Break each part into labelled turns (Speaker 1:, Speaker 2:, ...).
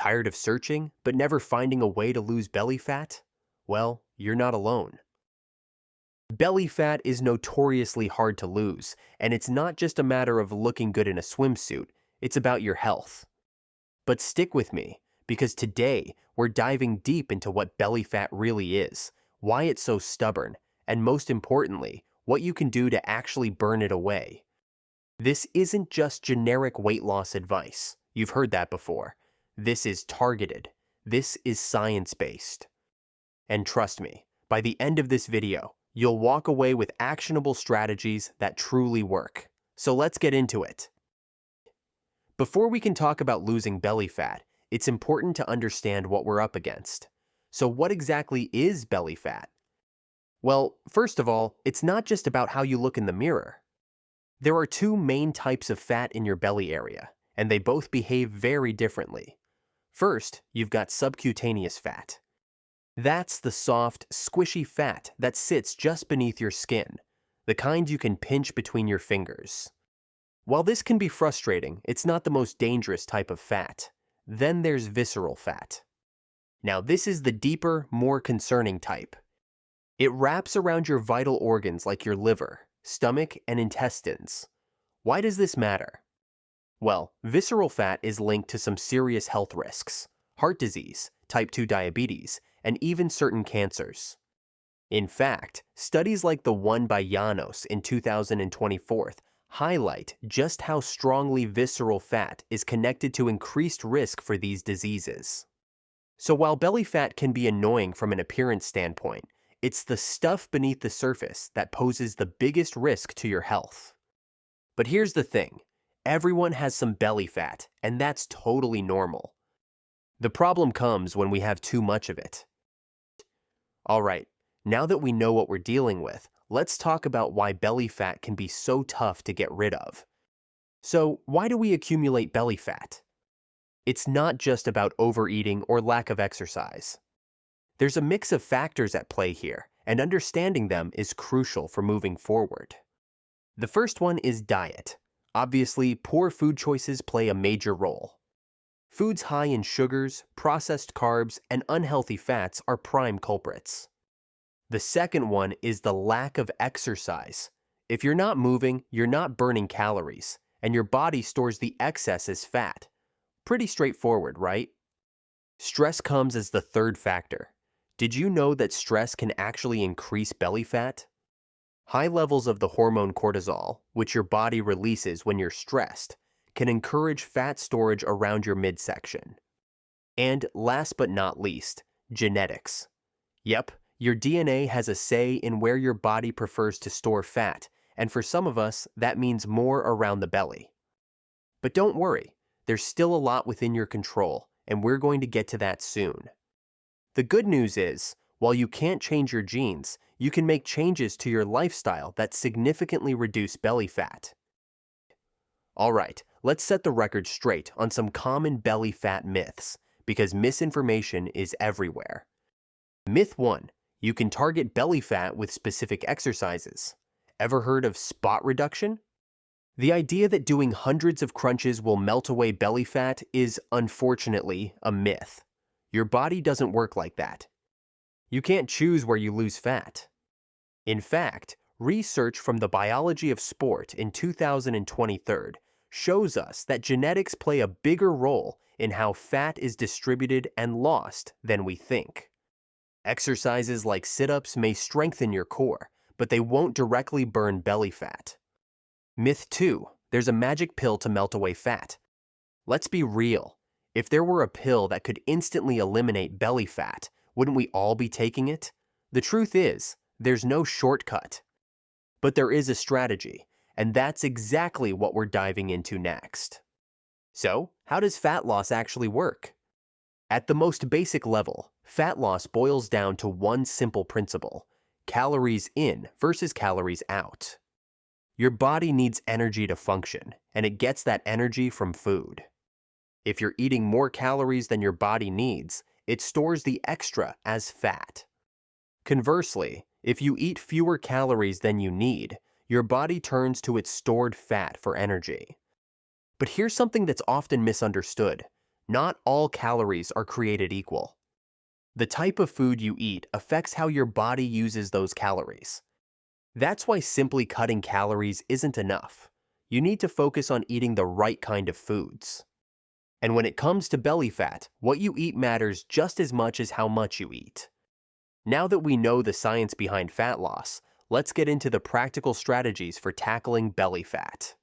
Speaker 1: Tired of searching, but never finding a way to lose belly fat? Well, you're not alone. Belly fat is notoriously hard to lose, and it's not just a matter of looking good in a swimsuit, it's about your health. But stick with me, because today we're diving deep into what belly fat really is, why it's so stubborn, and most importantly, what you can do to actually burn it away. This isn't just generic weight loss advice. You've heard that before. This is targeted. This is science-based. And trust me, by the end of this video, you'll walk away with actionable strategies that truly work. So let's get into it. Before we can talk about losing belly fat, it's important to understand what we're up against. So what exactly is belly fat? Well, first of all, it's not just about how you look in the mirror. There are two main types of fat in your belly area, and they both behave very differently. First, you've got subcutaneous fat. That's the soft, squishy fat that sits just beneath your skin, the kind you can pinch between your fingers. While this can be frustrating, it's not the most dangerous type of fat. Then there's visceral fat. Now this is the deeper, more concerning type. It wraps around your vital organs like your liver, stomach, and intestines. Why does this matter? Well, visceral fat is linked to some serious health risks: heart disease, type 2 diabetes, and even certain cancers. In fact, studies like the one by Janos in 2024 highlight just how strongly visceral fat is connected to increased risk for these diseases. So while belly fat can be annoying from an appearance standpoint, it's the stuff beneath the surface that poses the biggest risk to your health. But here's the thing. Everyone has some belly fat, and that's totally normal. The problem comes when we have too much of it. Alright, now that we know what we're dealing with, let's talk about why belly fat can be so tough to get rid of. So, why do we accumulate belly fat? It's not just about overeating or lack of exercise. There's a mix of factors at play here, and understanding them is crucial for moving forward. The first one is diet. Obviously, poor food choices play a major role. Foods high in sugars, processed carbs, and unhealthy fats are prime culprits. The second one is the lack of exercise. If you're not moving, you're not burning calories, and your body stores the excess as fat. Pretty straightforward, right? Stress comes as the third factor. Did you know that stress can actually increase belly fat? High levels of the hormone cortisol, which your body releases when you're stressed, can encourage fat storage around your midsection. And last but not least, genetics. Yep, your DNA has a say in where your body prefers to store fat, and for some of us, that means more around the belly. But don't worry, there's still a lot within your control, and we're going to get to that soon. The good news is, while you can't change your genes, you can make changes to your lifestyle that significantly reduce belly fat. Alright, let's set the record straight on some common belly fat myths, because misinformation is everywhere. Myth 1. You can target belly fat with specific exercises. Ever heard of spot reduction? The idea that doing hundreds of crunches will melt away belly fat is, unfortunately, a myth. Your body doesn't work like that. You can't choose where you lose fat. In fact, research from the Biology of Sport in 2023 shows us that genetics play a bigger role in how fat is distributed and lost than we think. Exercises like sit-ups may strengthen your core, but they won't directly burn belly fat. Myth 2. There's a magic pill to melt away fat. Let's be real. If there were a pill that could instantly eliminate belly fat, wouldn't we all be taking it? The truth is, there's no shortcut. But there is a strategy, and that's exactly what we're diving into next. So, how does fat loss actually work? At the most basic level, fat loss boils down to one simple principle: calories in versus calories out. Your body needs energy to function, and it gets that energy from food. If you're eating more calories than your body needs, it stores the extra as fat. Conversely, if you eat fewer calories than you need, your body turns to its stored fat for energy. But here's something that's often misunderstood. Not all calories are created equal. The type of food you eat affects how your body uses those calories. That's why simply cutting calories isn't enough. You need to focus on eating the right kind of foods. And when it comes to belly fat, what you eat matters just as much as how much you eat. Now that we know the science behind fat loss, let's get into the practical strategies for tackling belly fat.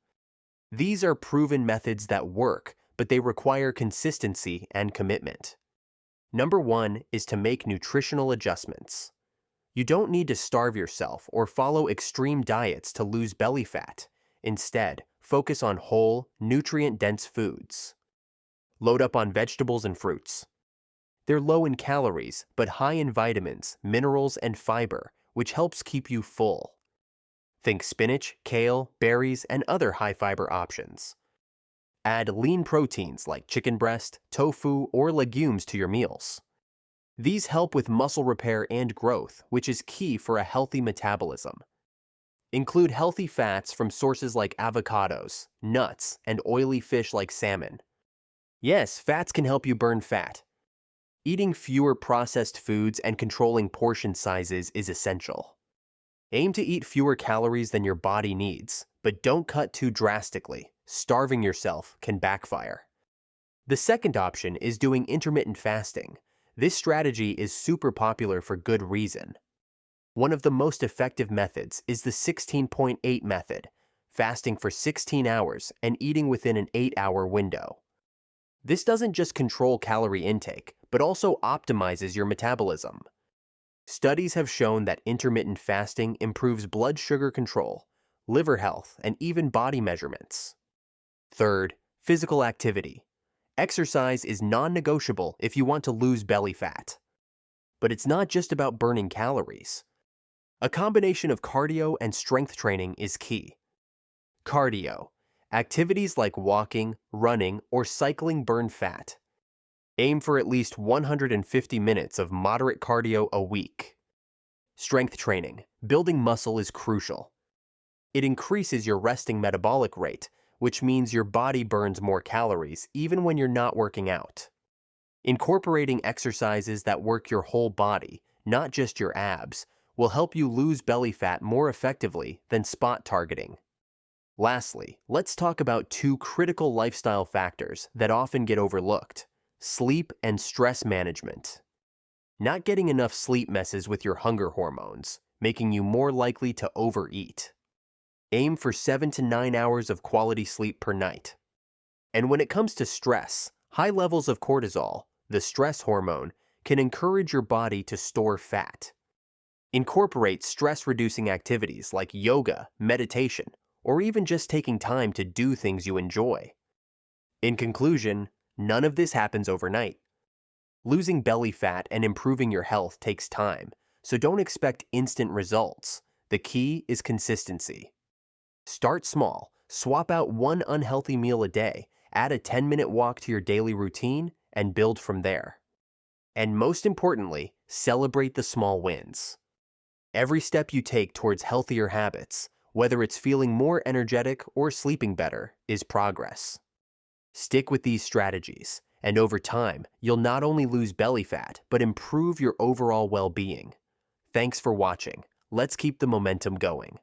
Speaker 1: These are proven methods that work, but they require consistency and commitment. Number 1 is to make nutritional adjustments. You don't need to starve yourself or follow extreme diets to lose belly fat. Instead, focus on whole, nutrient-dense foods. Load up on vegetables and fruits. They're low in calories, but high in vitamins, minerals, and fiber, which helps keep you full. Think spinach, kale, berries, and other high-fiber options. Add lean proteins like chicken breast, tofu, or legumes to your meals. These help with muscle repair and growth, which is key for a healthy metabolism. Include healthy fats from sources like avocados, nuts, and oily fish like salmon. Yes, fats can help you burn fat. Eating fewer processed foods and controlling portion sizes is essential. Aim to eat fewer calories than your body needs, but don't cut too drastically. Starving yourself can backfire. The second option is doing intermittent fasting. This strategy is super popular for good reason. One of the most effective methods is the 16.8 method, fasting for 16 hours and eating within an 8-hour window. This doesn't just control calorie intake, but also optimizes your metabolism. Studies have shown that intermittent fasting improves blood sugar control, liver health, and even body measurements. Third, physical activity. Exercise is non-negotiable if you want to lose belly fat. But it's not just about burning calories. A combination of cardio and strength training is key. Cardio. Activities like walking, running, or cycling burn fat. Aim for at least 150 minutes of moderate cardio a week. Strength training. Building muscle is crucial. It increases your resting metabolic rate, which means your body burns more calories even when you're not working out. Incorporating exercises that work your whole body, not just your abs, will help you lose belly fat more effectively than spot targeting. Lastly, let's talk about two critical lifestyle factors that often get overlooked: sleep and stress management. Not getting enough sleep messes with your hunger hormones, making you more likely to overeat. Aim for 7 to 9 hours of quality sleep per night. And when it comes to stress, high levels of cortisol, the stress hormone, can encourage your body to store fat. Incorporate stress-reducing activities like yoga, meditation, or even just taking time to do things you enjoy. In conclusion, none of this happens overnight. Losing belly fat and improving your health takes time, so don't expect instant results. The key is consistency. Start small, swap out one unhealthy meal a day, add a 10-minute walk to your daily routine, and build from there. And most importantly, celebrate the small wins. Every step you take towards healthier habits, whether it's feeling more energetic or sleeping better, is progress. Stick with these strategies, and over time, you'll not only lose belly fat, but improve your overall well-being. Thanks for watching. Let's keep the momentum going.